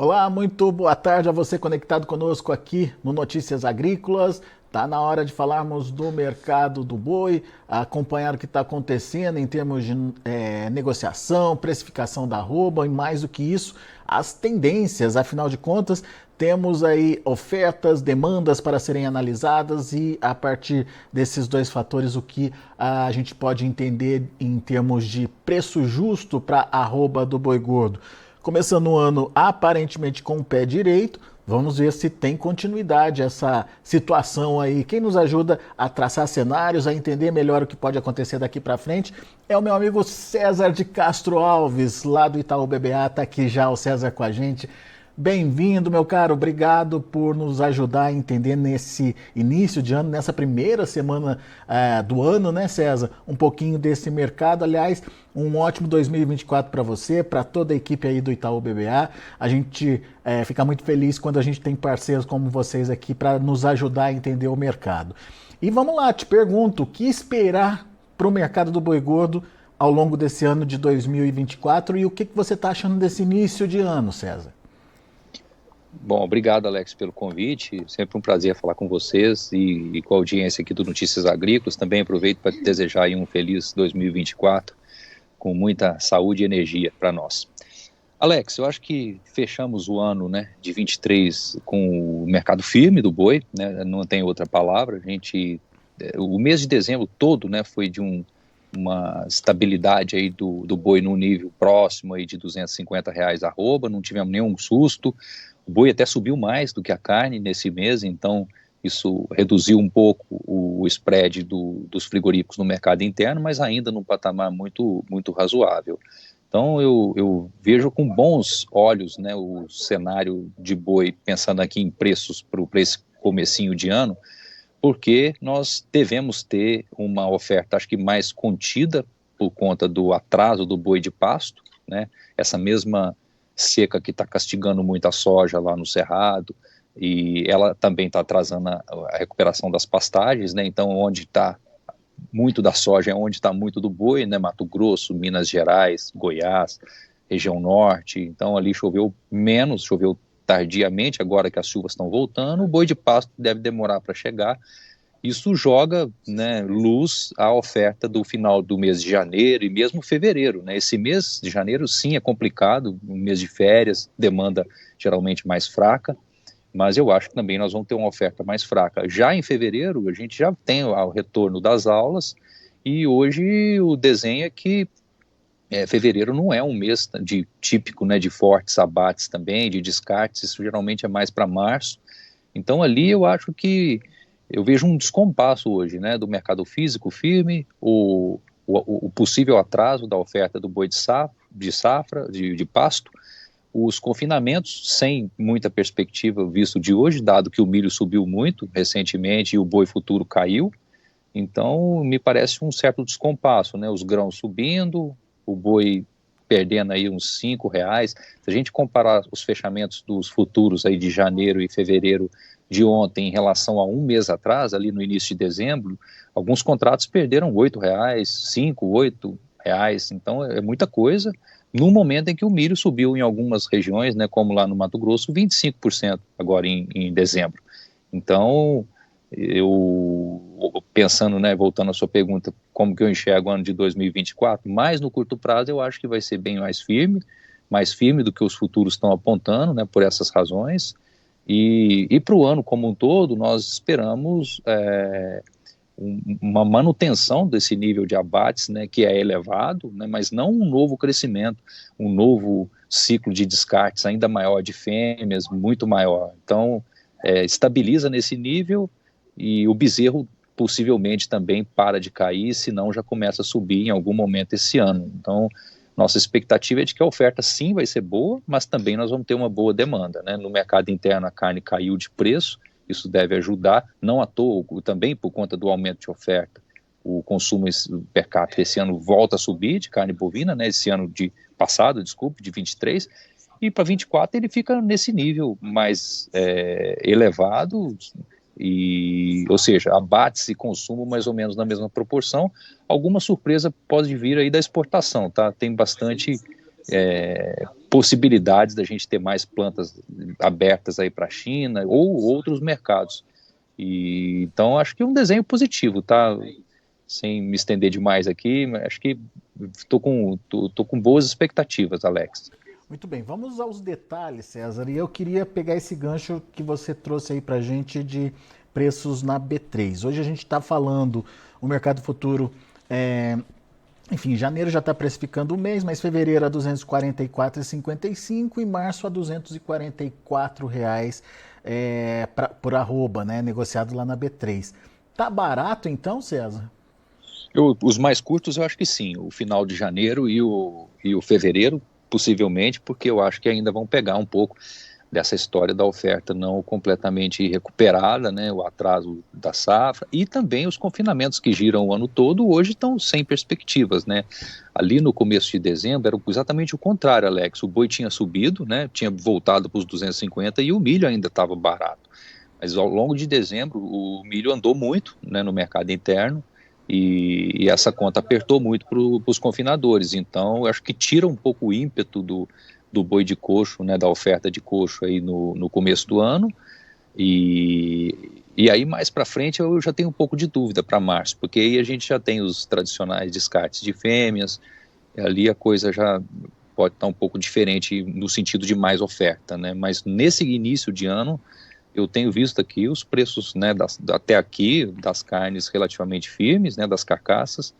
Olá, muito boa tarde a você conectado conosco aqui no Notícias Agrícolas. Tá na hora de falarmos do mercado do boi, acompanhar o que está acontecendo em termos de negociação, precificação da arroba e mais do que isso, as tendências. Afinal de contas, temos aí ofertas, demandas para serem analisadas e a partir desses dois fatores o que a gente pode entender em termos de preço justo para a arroba do boi gordo. Começando o ano aparentemente com o pé direito, vamos ver se tem continuidade essa situação aí. Quem nos ajuda a traçar cenários, a entender melhor o que pode acontecer daqui para frente é o meu amigo César de Castro Alves, lá do Itaú BBA. Está aqui já o César com a gente. Bem-vindo, meu caro. Obrigado por nos ajudar a entender nesse início de ano, nessa primeira semana do ano, né, César? Um pouquinho desse mercado. Aliás, um ótimo 2024 para você, para toda a equipe aí do Itaú BBA. A gente fica muito feliz quando a gente tem parceiros como vocês aqui para nos ajudar a entender o mercado. E vamos lá, te pergunto, o que esperar para o mercado do boi gordo ao longo desse ano de 2024 e o que você está achando desse início de ano, César? Bom, obrigado, Alex, pelo convite. Sempre um prazer falar com vocês e com a audiência aqui do Notícias Agrícolas. Também aproveito para desejar aí um feliz 2024 com muita saúde e energia para nós. Alex, eu acho que fechamos o ano, né, de 23 com o mercado firme do boi, né, não tem outra palavra. O mês de dezembro todo, né, foi de uma estabilidade aí do boi num nível próximo aí de R$ 250 arroba, não tivemos nenhum susto. O boi até subiu mais do que a carne nesse mês, então isso reduziu um pouco o spread dos frigoríficos no mercado interno, mas ainda num patamar muito, muito razoável. Então eu vejo com bons olhos, né, o cenário de boi, pensando aqui em preços para esse comecinho de ano, porque nós devemos ter uma oferta, acho que mais contida por conta do atraso do boi de pasto, né, essa mesma seca que está castigando muito a soja lá no Cerrado, e ela também está atrasando a recuperação das pastagens, né, então onde está muito da soja é onde está muito do boi, né, Mato Grosso, Minas Gerais, Goiás, região norte, então ali choveu menos, choveu tardiamente, agora que as chuvas estão voltando, o boi de pasto deve demorar para chegar. Isso joga, né, luz à oferta do final do mês de janeiro e mesmo fevereiro, né? Esse mês de janeiro sim é complicado, um mês de férias, demanda geralmente mais fraca, mas eu acho que também nós vamos ter uma oferta mais fraca. Já em fevereiro a gente já tem o retorno das aulas e hoje o desenho é que fevereiro não é um mês típico, né, de fortes abates também, de descartes, isso geralmente é mais para março. Então ali eu acho que eu vejo um descompasso hoje, né, do mercado físico firme, o possível atraso da oferta do boi de pasto, os confinamentos sem muita perspectiva visto de hoje, dado que o milho subiu muito recentemente e o boi futuro caiu, então me parece um certo descompasso, né, os grãos subindo, o boi perdendo aí uns R$ 5. Se a gente comparar os fechamentos dos futuros aí de janeiro e fevereiro de ontem em relação a um mês atrás, ali no início de dezembro, alguns contratos perderam R$ 8, 5, R$ 8, então é muita coisa, no momento em que o milho subiu em algumas regiões, né, como lá no Mato Grosso, 25% agora em dezembro. Então, eu pensando, né, voltando à sua pergunta, como que eu enxergo o ano de 2024, mais no curto prazo eu acho que vai ser bem mais firme do que os futuros estão apontando, né, por essas razões, e para o ano como um todo, nós esperamos uma manutenção desse nível de abates, né, que é elevado, né, mas não um novo crescimento, um novo ciclo de descartes ainda maior de fêmeas, muito maior. Então, estabiliza nesse nível e o bezerro possivelmente também para de cair, senão já começa a subir em algum momento esse ano. Então, nossa expectativa é de que a oferta sim vai ser boa, mas também nós vamos ter uma boa demanda, né? No mercado interno a carne caiu de preço, isso deve ajudar, não à toa, também por conta do aumento de oferta, o consumo per capita esse ano volta a subir de carne bovina, né? Esse ano de 23, e para 24 ele fica nesse nível mais elevado, ou seja, abates e consumo mais ou menos na mesma proporção. Alguma surpresa pode vir aí da exportação, tá? Tem bastante possibilidades da gente ter mais plantas abertas aí para a China ou outros mercados. Então, acho que é um desenho positivo, tá? Sem me estender demais aqui, mas acho que tô com boas expectativas, Alex. Muito bem, vamos aos detalhes, César. E eu queria pegar esse gancho que você trouxe aí para a gente de preços na B3. Hoje a gente está falando, o mercado futuro, enfim, janeiro já está precificando o mês, mas fevereiro a R$ 244,55 e março a R$ 244 por arroba, né, negociado lá na B3. Tá barato então, César? Os mais curtos eu acho que sim, o final de janeiro e o fevereiro, possivelmente, porque eu acho que ainda vão pegar um pouco dessa história da oferta não completamente recuperada, né, o atraso da safra, e também os confinamentos que giram o ano todo hoje estão sem perspectivas, né. Ali no começo de dezembro era exatamente o contrário, Alex, o boi tinha subido, né, tinha voltado para os 250 e o milho ainda estava barato, mas ao longo de dezembro o milho andou muito, né, no mercado interno, e essa conta apertou muito para os confinadores, então eu acho que tira um pouco o ímpeto do boi de coxo, né, da oferta de coxo aí no começo do ano, e aí mais para frente eu já tenho um pouco de dúvida para março, porque aí a gente já tem os tradicionais descartes de fêmeas, ali a coisa já pode estar um pouco diferente no sentido de mais oferta, né, mas nesse início de ano eu tenho visto aqui os preços, né, até aqui, das carnes relativamente firmes, né, das carcaças.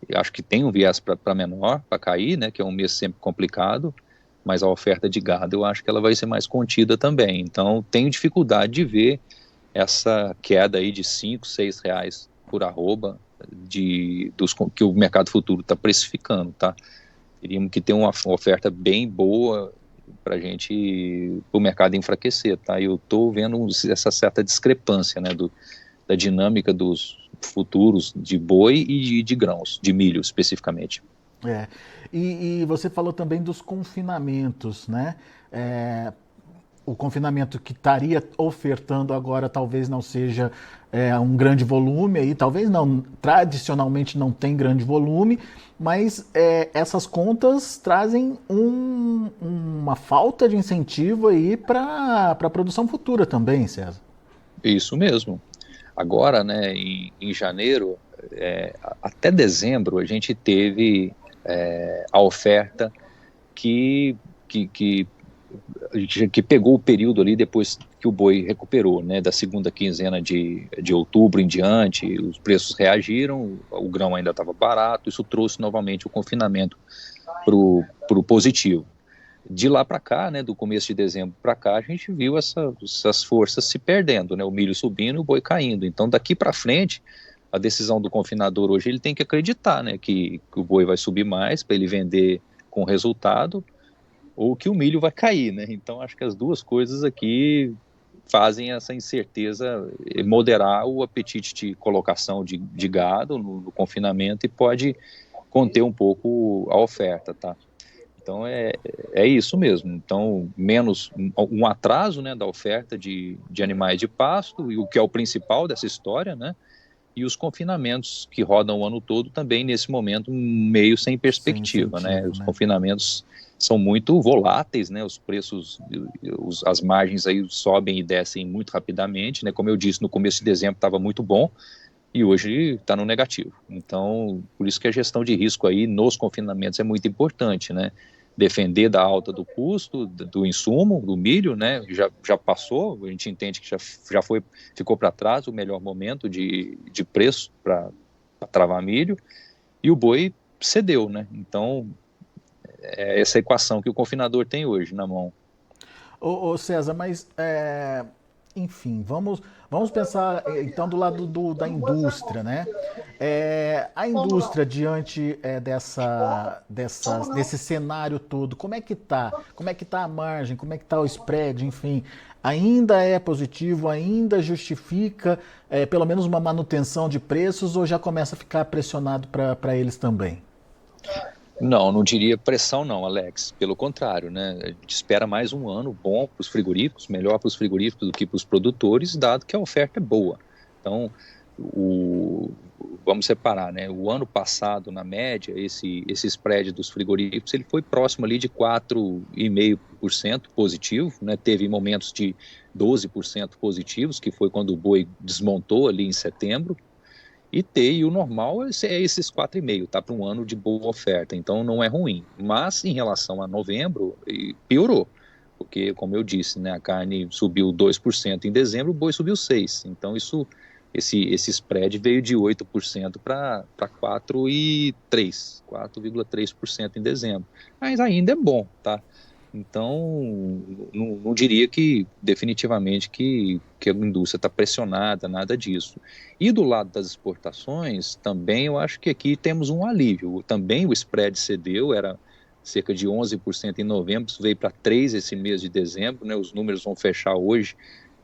Eu acho que tem um viés para menor, para cair, né, que é um mês sempre complicado, mas a oferta de gado eu acho que ela vai ser mais contida também. Então, tenho dificuldade de ver essa queda aí de 5, 6 reais por arroba que o mercado futuro está precificando, tá? Teríamos que ter uma oferta bem boa para a gente, para o mercado enfraquecer, tá? Eu estou vendo essa certa discrepância, né, da dinâmica dos futuros de boi e de grãos, de milho especificamente. E você falou também dos confinamentos, né? O confinamento que estaria ofertando agora talvez não seja um grande volume, aí, talvez não, tradicionalmente não tem grande volume, mas essas contas trazem uma falta de incentivo aí para a produção futura também, César. Isso mesmo. Agora, né, em janeiro, até dezembro, a gente teve a oferta que pegou o período ali depois que o boi recuperou, né, da segunda quinzena de outubro em diante, os preços reagiram, o grão ainda estava barato, isso trouxe novamente o confinamento para o positivo. De lá para cá, né, do começo de dezembro para cá, a gente viu essas forças se perdendo, né, o milho subindo e o boi caindo. Então, daqui para frente, a decisão do confinador hoje, ele tem que acreditar, né, que o boi vai subir mais para ele vender com resultado, ou que o milho vai cair, né? Então, acho que as duas coisas aqui fazem essa incerteza moderar o apetite de colocação de gado no confinamento e pode conter um pouco a oferta, tá? Então, é isso mesmo. Então, menos um atraso, né, da oferta de animais de pasto, e o que é o principal dessa história, né? E os confinamentos que rodam o ano todo também, nesse momento, meio sem perspectiva, né? Os confinamentos são muito voláteis, né? Os preços, as margens aí sobem e descem muito rapidamente, né? Como eu disse, no começo de dezembro estava muito bom e hoje está no negativo. Então, por isso que a gestão de risco aí nos confinamentos é muito importante, né? Defender da alta do custo, do insumo, do milho, né? Já passou, a gente entende que ficou para trás o melhor momento de preço para travar milho, e o boi cedeu, né? Então, é essa equação que o confinador tem hoje na mão. Ô César, mas enfim, vamos pensar então do lado da indústria, né? A indústria diante desse cenário todo, como é que tá? Como é que tá a margem? Como é que tá o spread? Enfim, ainda é positivo? Ainda justifica pelo menos uma manutenção de preços ou já começa a ficar pressionado para eles também? Não diria pressão não, Alex. Pelo contrário, né? A gente espera mais um ano bom para os frigoríficos, melhor para os frigoríficos do que para os produtores, dado que a oferta é boa. Então, vamos separar, né? O ano passado, na média, esse spread dos frigoríficos, ele foi próximo ali de 4,5% positivo, né? Teve momentos de 12% positivos, que foi quando o boi desmontou ali em setembro, e o normal é esses 4,5%, tá? Para um ano de boa oferta, então não é ruim. Mas em relação a novembro, piorou, porque, como eu disse, né, a carne subiu 2% em dezembro, o boi subiu 6%. Então esse spread veio de 8% para 4,3% em dezembro. Mas ainda é bom, tá? Então, não diria que definitivamente que a indústria está pressionada, nada disso. E do lado das exportações, também eu acho que aqui temos um alívio. Também o spread cedeu, era cerca de 11% em novembro, veio para 3% esse mês de dezembro, né? Os números vão fechar hoje,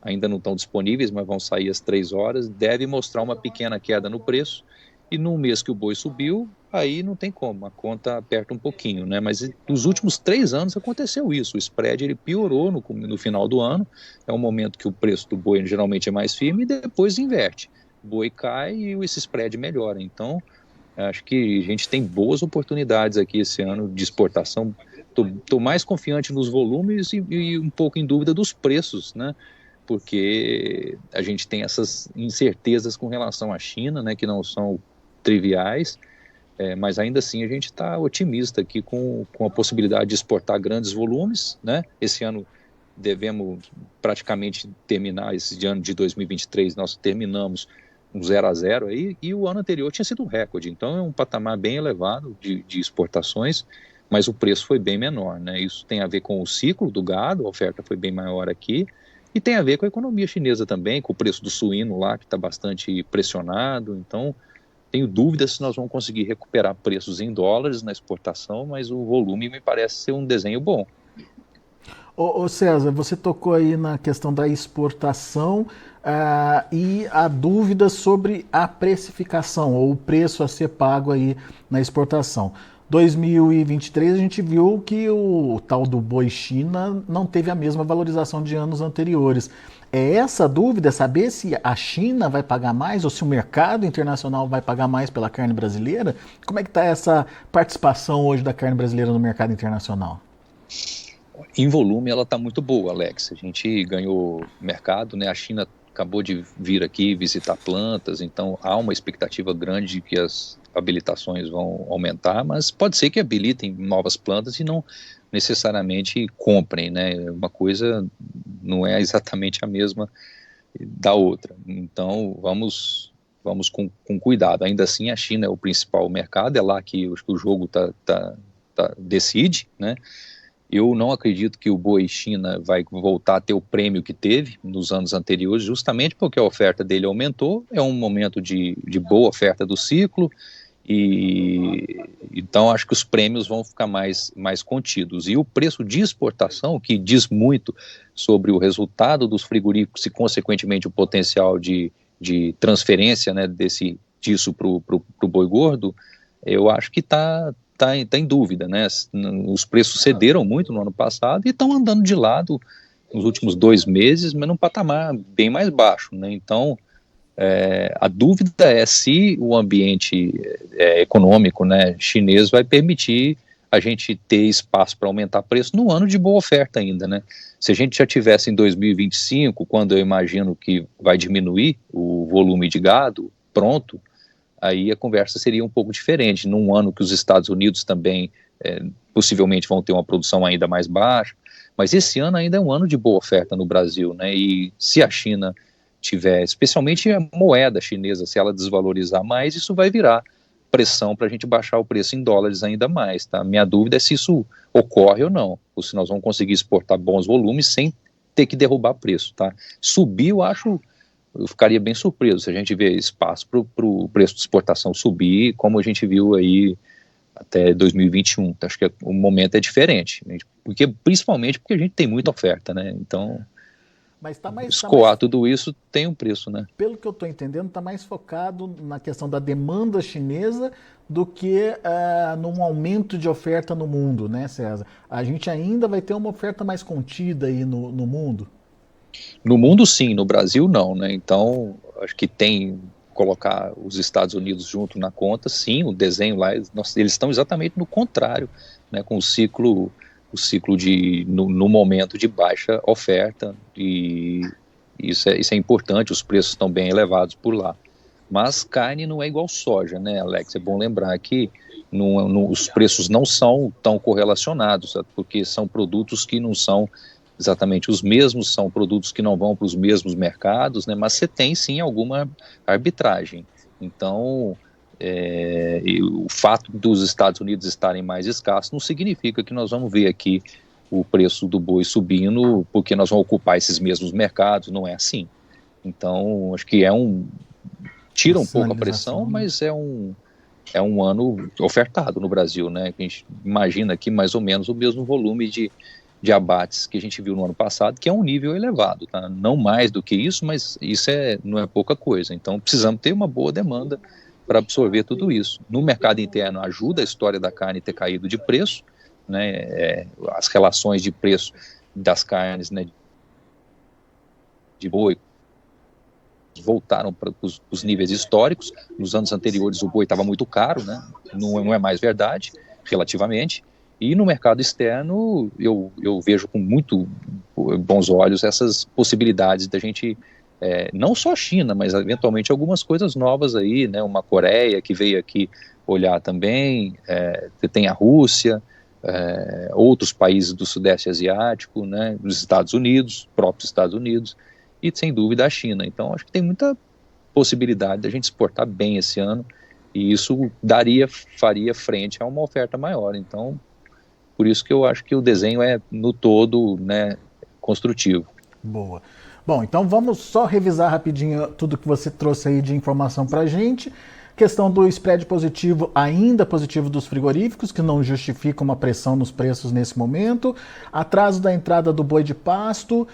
ainda não estão disponíveis, mas vão sair às 3 horas, deve mostrar uma pequena queda no preço, e no mês que o boi subiu, aí não tem como, a conta aperta um pouquinho, né? Mas nos últimos 3 anos aconteceu isso, o spread ele piorou no final do ano, é um momento que o preço do boi geralmente é mais firme e depois inverte, o boi cai e esse spread melhora. Então acho que a gente tem boas oportunidades aqui esse ano de exportação. Estou mais confiante nos volumes e um pouco em dúvida dos preços, né? Porque a gente tem essas incertezas com relação à China, né, que não são triviais, mas ainda assim a gente está otimista aqui com a possibilidade de exportar grandes volumes, né? Esse ano devemos praticamente terminar, esse ano de 2023 nós terminamos um 0-0 aí, e o ano anterior tinha sido um recorde, então é um patamar bem elevado de exportações, mas o preço foi bem menor, né? Isso tem a ver com o ciclo do gado, a oferta foi bem maior aqui, e tem a ver com a economia chinesa também, com o preço do suíno lá, que está bastante pressionado. Então, tenho dúvidas se nós vamos conseguir recuperar preços em dólares na exportação, mas o volume me parece ser um desenho bom. Ô César, você tocou aí na questão da exportação e a dúvida sobre a precificação, ou o preço a ser pago aí na exportação. 2023 a gente viu que o tal do boi China não teve a mesma valorização de anos anteriores. É essa a dúvida, saber se a China vai pagar mais ou se o mercado internacional vai pagar mais pela carne brasileira? Como é que está essa participação hoje da carne brasileira no mercado internacional? Em volume ela está muito boa, Alex. A gente ganhou mercado, né? A China acabou de vir aqui visitar plantas, então há uma expectativa grande de que as habilitações vão aumentar, mas pode ser que habilitem novas plantas e não necessariamente comprem, né? Uma coisa não é exatamente a mesma da outra. Então vamos com cuidado. Ainda assim, a China é o principal mercado, é lá que o jogo decide, né? Eu não acredito que o boi China vai voltar a ter o prêmio que teve nos anos anteriores, justamente porque a oferta dele aumentou, é um momento de boa oferta do ciclo, e então acho que os prêmios vão ficar mais contidos. E o preço de exportação, que diz muito sobre o resultado dos frigoríficos e, consequentemente, o potencial de transferência, né, disso para o boi gordo, eu acho que está em dúvida, né? Os preços cederam muito no ano passado e estão andando de lado nos últimos 2 meses, mas num patamar bem mais baixo, né? Então, a dúvida é se o ambiente econômico, né, chinês vai permitir a gente ter espaço para aumentar preço no ano de boa oferta ainda, né? Se a gente já tivesse em 2025, quando eu imagino que vai diminuir o volume de gado pronto, aí a conversa seria um pouco diferente, num ano que os Estados Unidos também possivelmente vão ter uma produção ainda mais baixa, mas esse ano ainda é um ano de boa oferta no Brasil, né? E se a China tiver, especialmente a moeda chinesa, se ela desvalorizar mais, isso vai virar pressão para a gente baixar o preço em dólares ainda mais, tá? Minha dúvida é se isso ocorre ou não, ou se nós vamos conseguir exportar bons volumes sem ter que derrubar preço, tá? Subir, eu ficaria bem surpreso se a gente vê espaço para o preço de exportação subir, como a gente viu aí até 2021. Acho que o momento é diferente, né? Principalmente porque a gente tem muita oferta, né? Então, mas escoar tudo isso tem um preço, né? Pelo que eu estou entendendo, está mais focado na questão da demanda chinesa do que num aumento de oferta no mundo, né, César? A gente ainda vai ter uma oferta mais contida aí no mundo? No mundo, sim. No Brasil, não, né? Então, acho que tem colocar os Estados Unidos junto na conta, sim, o desenho lá, eles estão exatamente no contrário, né, com o ciclo no momento de baixa oferta, e isso é importante, os preços estão bem elevados por lá. Mas carne não é igual soja, né, Alex? É bom lembrar que os preços não são tão correlacionados, sabe? Porque são produtos que não são exatamente os mesmos, são produtos que não vão para os mesmos mercados, né? Mas você tem sim alguma arbitragem. Então, o fato dos Estados Unidos estarem mais escassos não significa que nós vamos ver aqui o preço do boi subindo porque nós vamos ocupar esses mesmos mercados, não é assim. Então, acho que tira um pouco a pressão, mas é um ano ofertado no Brasil, né? A gente imagina aqui mais ou menos o mesmo volume de abates que a gente viu no ano passado, que é um nível elevado, tá? Não mais do que isso, mas isso não é pouca coisa. Então, precisamos ter uma boa demanda para absorver tudo isso. No mercado interno, ajuda a história da carne ter caído de preço, né? As relações de preço das carnes, né, de boi, voltaram para os níveis históricos. Nos anos anteriores o boi estava muito caro, né? Não é mais verdade, relativamente. E no mercado externo eu vejo com muito bons olhos essas possibilidades da gente, não só a China, mas eventualmente algumas coisas novas aí, né? Uma Coreia que veio aqui olhar também, tem a Rússia, outros países do Sudeste Asiático, né? Os Estados Unidos, próprios Estados Unidos, e sem dúvida a China. Então acho que tem muita possibilidade da gente exportar bem esse ano, e isso faria frente a uma oferta maior. Então, por isso que eu acho que o desenho é, no todo, né, construtivo. Boa. Bom, então vamos só revisar rapidinho tudo que você trouxe aí de informação para a gente. Questão do spread positivo, ainda positivo dos frigoríficos, que não justifica uma pressão nos preços nesse momento. Atraso da entrada do boi de pasto,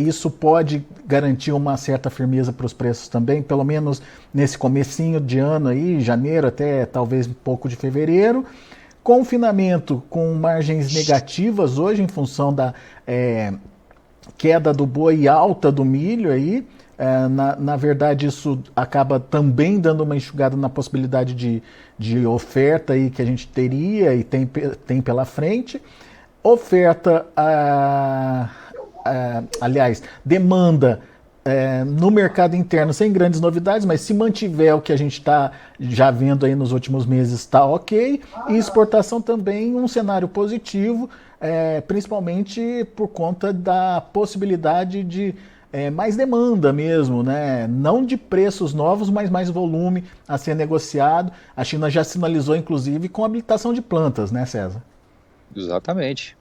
isso pode garantir uma certa firmeza para os preços também, pelo menos nesse comecinho de ano aí, janeiro até talvez um pouco de fevereiro. Confinamento com margens negativas hoje em função da queda do boi e alta do milho aí. Na verdade, isso acaba também dando uma enxugada na possibilidade de oferta aí que a gente teria e tem pela frente. Oferta, aliás, demanda no mercado interno sem grandes novidades, mas se mantiver o que a gente está já vendo aí nos últimos meses, está ok. E exportação também um cenário positivo, principalmente por conta da possibilidade de mais demanda mesmo, né? Não de preços novos, mas mais volume a ser negociado. A China já sinalizou, inclusive, com habilitação de plantas, né, César? Exatamente.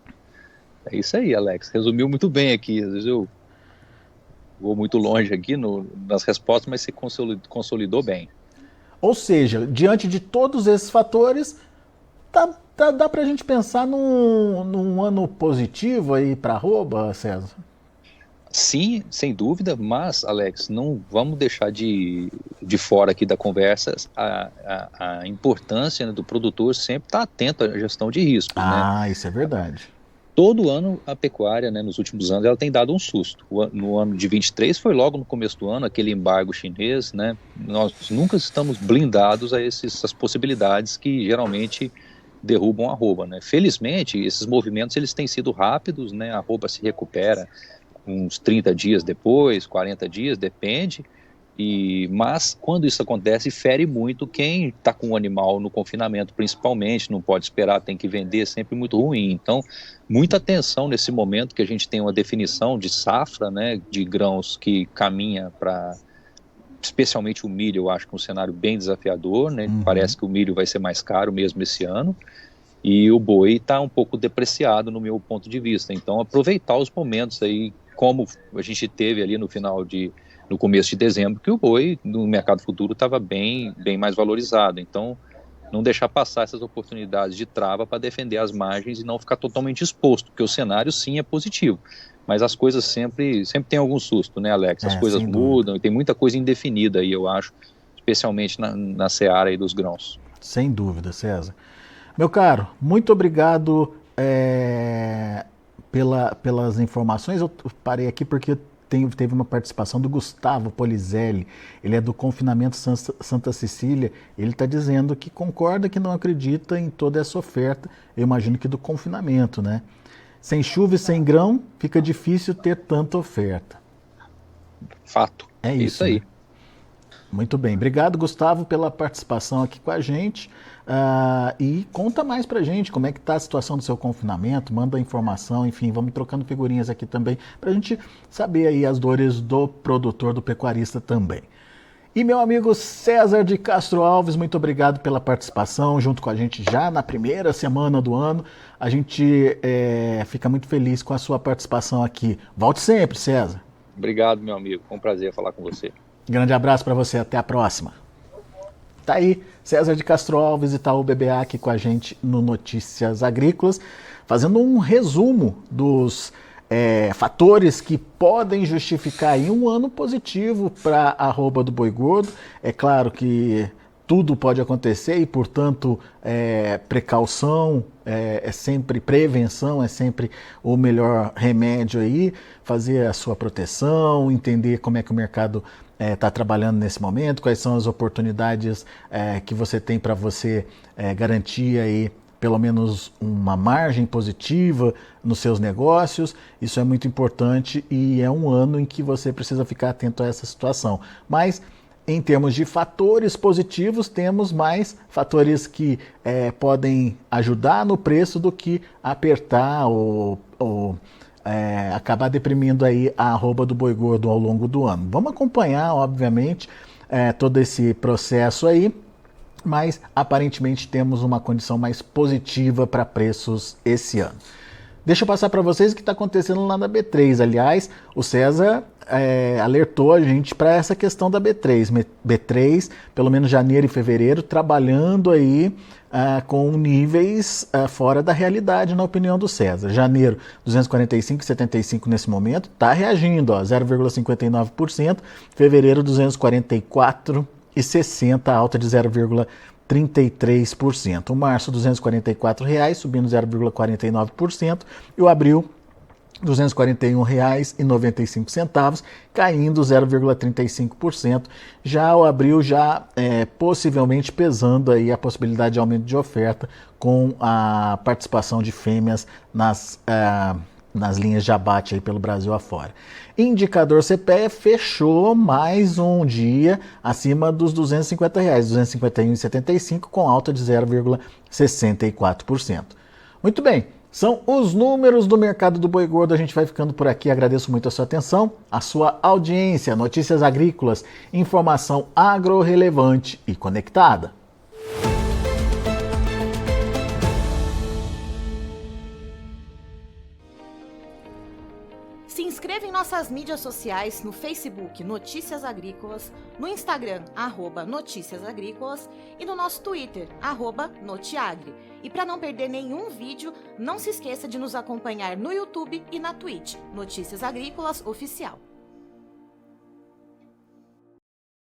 É isso aí, Alex. Resumiu muito bem aqui. Às vezes eu vou muito longe aqui nas respostas, mas você consolidou bem. Ou seja, diante de todos esses fatores, dá para a gente pensar num ano positivo aí para a arroba, César? Sim, sem dúvida, mas, Alex, não vamos deixar de fora aqui da conversa a importância, né, do produtor sempre estar atento à gestão de risco. Né? Isso é verdade. Todo ano a pecuária, né, nos últimos anos, ela tem dado um susto. No ano de 23 foi logo no começo do ano, aquele embargo chinês, né? Nós nunca estamos blindados a essas possibilidades que geralmente derrubam a arroba, né? Felizmente, esses movimentos eles têm sido rápidos, né? A arroba se recupera uns 30 dias depois, 40 dias, depende, mas quando isso acontece, fere muito quem está com o animal no confinamento, principalmente, não pode esperar, tem que vender, é sempre muito ruim. Então, muita atenção nesse momento que a gente tem uma definição de safra, né, de grãos que caminha para, especialmente o milho, eu acho que é um cenário bem desafiador, né? Parece que o milho vai ser mais caro mesmo esse ano, e o boi está um pouco depreciado no meu ponto de vista. Então, aproveitar os momentos aí, como a gente teve ali no começo de dezembro, que o boi no mercado futuro estava bem mais valorizado. Então, não deixar passar essas oportunidades de trava para defender as margens e não ficar totalmente exposto, porque o cenário sim é positivo, mas as coisas sempre tem algum susto, né, Alex? As coisas mudam e tem muita coisa indefinida aí, eu acho, especialmente na seara aí dos grãos. Sem dúvida, César. Meu caro, muito obrigado pelas informações. Eu parei aqui porque teve uma participação do Gustavo Polizelli, ele é do Confinamento Santa Cecília, ele está dizendo que concorda, que não acredita em toda essa oferta, eu imagino que do confinamento, né? Sem chuva e sem grão, fica difícil ter tanta oferta. Fato. É isso aí. Né? Muito bem. Obrigado, Gustavo, pela participação aqui com a gente. E conta mais pra gente como é que tá a situação do seu confinamento, manda informação, enfim, vamos trocando figurinhas aqui também pra gente saber aí as dores do produtor, do pecuarista também. E meu amigo César de Castro Alves, muito obrigado pela participação junto com a gente já na primeira semana do ano. A gente fica muito feliz com a sua participação aqui. Volte sempre, César. Obrigado, meu amigo. Foi um prazer falar com você. Grande abraço para você. Até a próxima. Tá aí, César de Castro Alves e Itaú BBA aqui com a gente no Notícias Agrícolas, fazendo um resumo dos fatores que podem justificar aí um ano positivo para a arroba do boi gordo. É claro que tudo pode acontecer e, portanto, precaução, é sempre prevenção, é sempre o melhor remédio aí, fazer a sua proteção, entender como é que o mercado está trabalhando nesse momento, quais são as oportunidades que você tem para você garantir aí pelo menos uma margem positiva nos seus negócios. Isso é muito importante e é um ano em que você precisa ficar atento a essa situação. Mas em termos de fatores positivos, temos mais fatores que podem ajudar no preço do que apertar ou acabar deprimindo aí a arroba do boi gordo ao longo do ano. Vamos acompanhar, obviamente, todo esse processo aí, mas aparentemente temos uma condição mais positiva para preços esse ano. Deixa eu passar para vocês o que está acontecendo lá na B3. Aliás, o César alertou a gente para essa questão da B3. B3, pelo menos janeiro e fevereiro, trabalhando aí com níveis fora da realidade, na opinião do César. Janeiro, 245,75 nesse momento, está reagindo, 0,59%. Fevereiro, 244,60, alta de 0,33%. O março, R$ 244,00, subindo 0,49%. E o abril, R$ 241,95, caindo 0,35%. Já o abril possivelmente pesando aí a possibilidade de aumento de oferta com a participação de fêmeas nas linhas de abate aí pelo Brasil afora. Indicador CPE fechou mais um dia acima dos R$ 250, R$ 251,75, com alta de 0,64%. Muito bem, são os números do mercado do boi gordo. A gente vai ficando por aqui. Agradeço muito a sua atenção, a sua audiência. Notícias Agrícolas, informação agro-relevante e conectada. Se inscreva em nossas mídias sociais, no Facebook Notícias Agrícolas, no Instagram @Notícias Agrícolas e no nosso Twitter @Notiagre. E para não perder nenhum vídeo, não se esqueça de nos acompanhar no YouTube e na Twitch, Notícias Agrícolas Oficial.